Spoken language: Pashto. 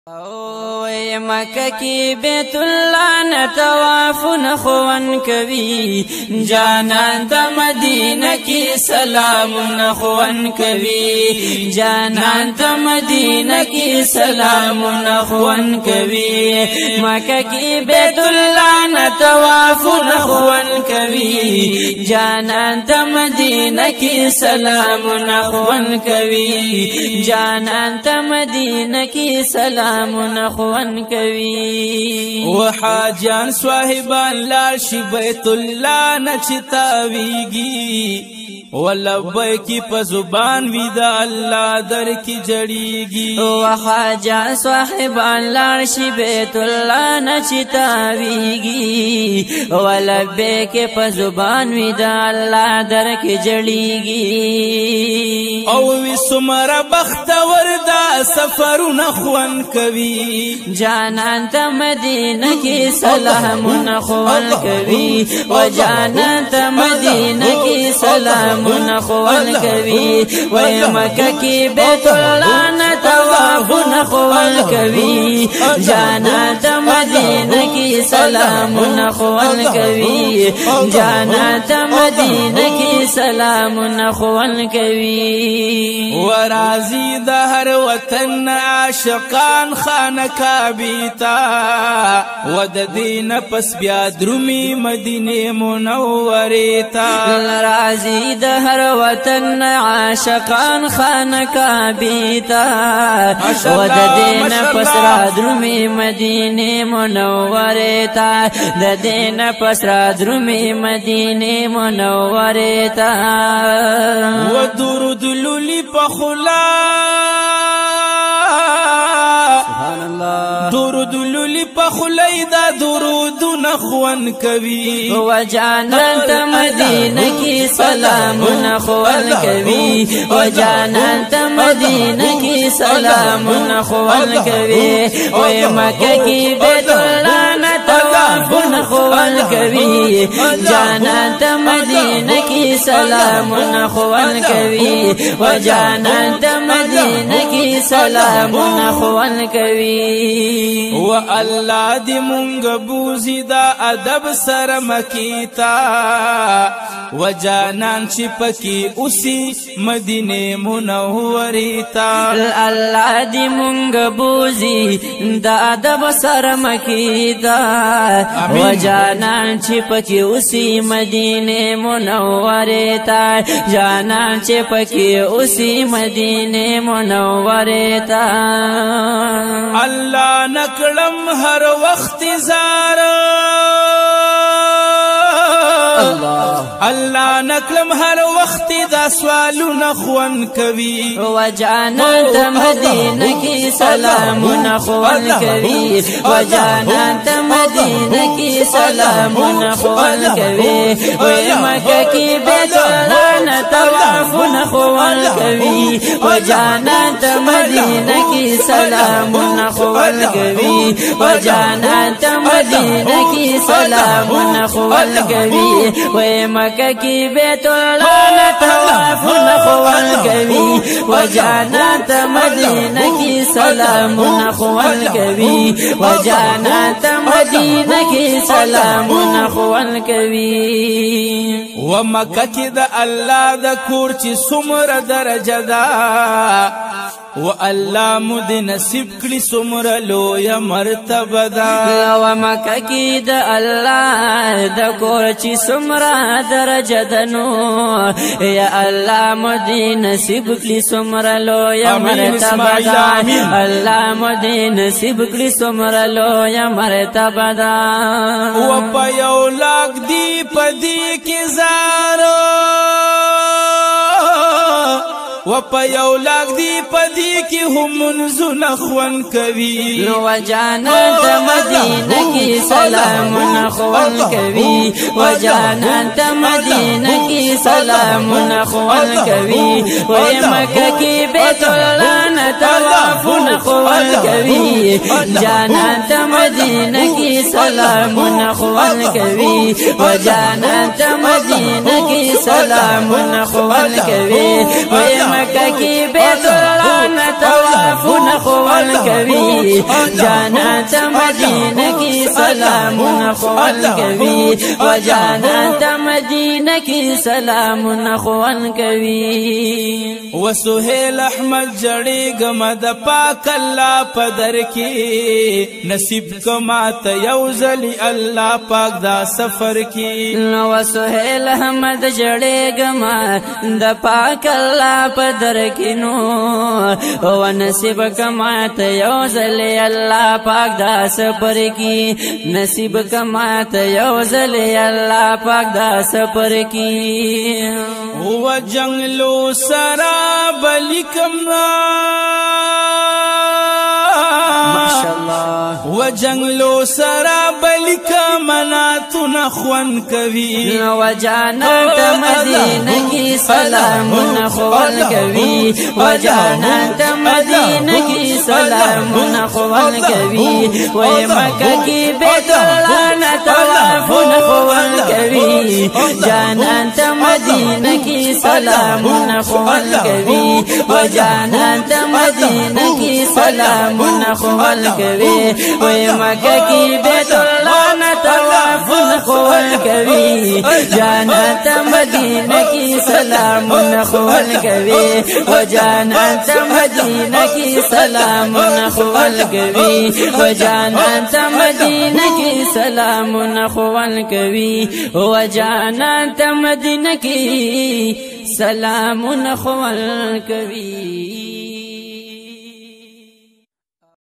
مکہ کی بیت اللہ نتواف نخوان کبھی جانان تا مدینہ کی سلام نخوان کبھی جانان تا مدینہ کی سلام نخوان کبھی مکہ کی بیت اللہ نتواف نخوان کبھی جانان تا مدینہ کی سلام نخوان کبھی جانان تا مدینہ کی سلام نخوان کبھی وحاجان صاحبان لاشی بیت اللہ نچتاویگی ولبیکی پا زبان ویدا اللہ در کی جڑیگی وحاجان صاحبان لاشی بیت اللہ نچتاویگی ولبیکی پا زبان ویدا اللہ در کی جڑیگی اووی سمر بخت وردا سفر نخوان کبھی جانان تا مدینہ کی سلام نخوان کبھی و جانان تا مدینہ کی سلام نخوان کبھی و مکہ کی بیت اللہ نتواف نخوان کبھی جانان تا مدینہ کی سلام نخوان کبھی جانان تا مدینہ کی سلام نخوان کبھی ورازی دہر وطن عاشقان خانکابی تا ود دین پس بیا درمی مدینه منوری تا رازی دہر وطن عاشقان خانکابی تا ود دین پس را درمی مدینه منوری تا د دین پس را درمی مدینه منوری تا و درود لولی پخلا درود لولی پخلی دا درود نخوان کبھی و جانان تا مدینہ کی سلام نخوان کبھی و جانان تا مدینہ کی سلام نخوان کبھی و مکہ کی بیت اللہ نتواف نخوان کبھی جانان تا مدینہ کی سلام نخوان کبھی و جانان تا مدینہ کی سلام نخوان کبھی و اللہ دی مونگ بوزی دا ادب سر مکیتا و جانان چپکی اسی مدینه منوریتا اللہ دی مونگ بوزی دا ادب سر مکیتا و جانان چپکی اسی مدینه منوریتا جانان چپکی اسی مدینه منوریتا اللہ نکڑم ہر وقت زار اللہ نکلم ہر وقت دا سوالو نخوان کبھی و جانان تا مدینہ کی سلام نخوان کبھی و جانان تا مدینہ کی سلام نخوان کبھی و مکہ کی بیت اللہ نتواف نخوان کبھی و جانان تا مدینہ کی سلام نخوان کبھی و جانان تا مدینہ کی سلام نخوان کبھی و مکہ کی بیت اللہ نتواف نخوان کبھی و جانان تا مدینہ کی سلام نخوان کبھی و جانان تا مدینہ کی سلام نخوان کبھی و مکہ کی دا اللہ دا کور چی سمر درجہ دا و اللہ مد نصیب کلی سمر لو یا مرتبہ دا و مکہ کی دا اللہ دا کور چی سمر درجہ دنو یا اللہ مد نصیب کلی سمر لو یا مرتبہ دا اللہ مد نصیب کلی سمر لو یا مرتبہ دا و پا یو لاغ دی پا دی کی زارو و پا یو لاغ دی پا دی کی هم منزو نخوان کبھی و جانان تا مدینہ کی سلام نخوان کبھی و جانان تا مدینہ کی سلام نخوان کبھی و مکہ کی بیت اللہ نتواف نخوان کبھی جانان تا مدینہ کی سلام نخوان کبھی و جانان تا مدینہ کی سلام نخوان کبھی و مکہ کی بیت اللہ نتواف توافنا خوال کوي جانان ته مدینه کی سلامونه خوال کوي و جانان ته مدینه کی سلامونه خوال کوي و سهیل احمد جړې ګم د پاک الله پدر کی نصیب کما ته یو ځلی الله پاک دا سفر کی و سهیل احمد جړې ګم د پاک الله پدر کی نو و نصیب کما ته یو ځلی الله پاک دا سفر کی نصیب کما ته یو ځلی الله پاک دا سفر کی و جنگلو سرا بلیکم و جنگلو سرا بلیکا مناتنا خوان کوي و جانان ته مدینه کی سلامونه خوان کوي و جانان ته مدینه کی سلامونه خوان کوي و مکه کی بیت الله نه طوافونه خوان کوي جانان ته مدینه کی سلامونه خوان کوي و جانان ته مدینه کی سلامونه خوان کوي و مکه کی بیت الله نه طوافونه خوان کوي جانان ته مدینه کی سلامونه خوان کوي و جانان ته مدینه کی سلامونه خوان کوي و جانان ته مدینه کی سلامونه خوان کوي و جانان ته مدینه کی سلامونه خوان کوي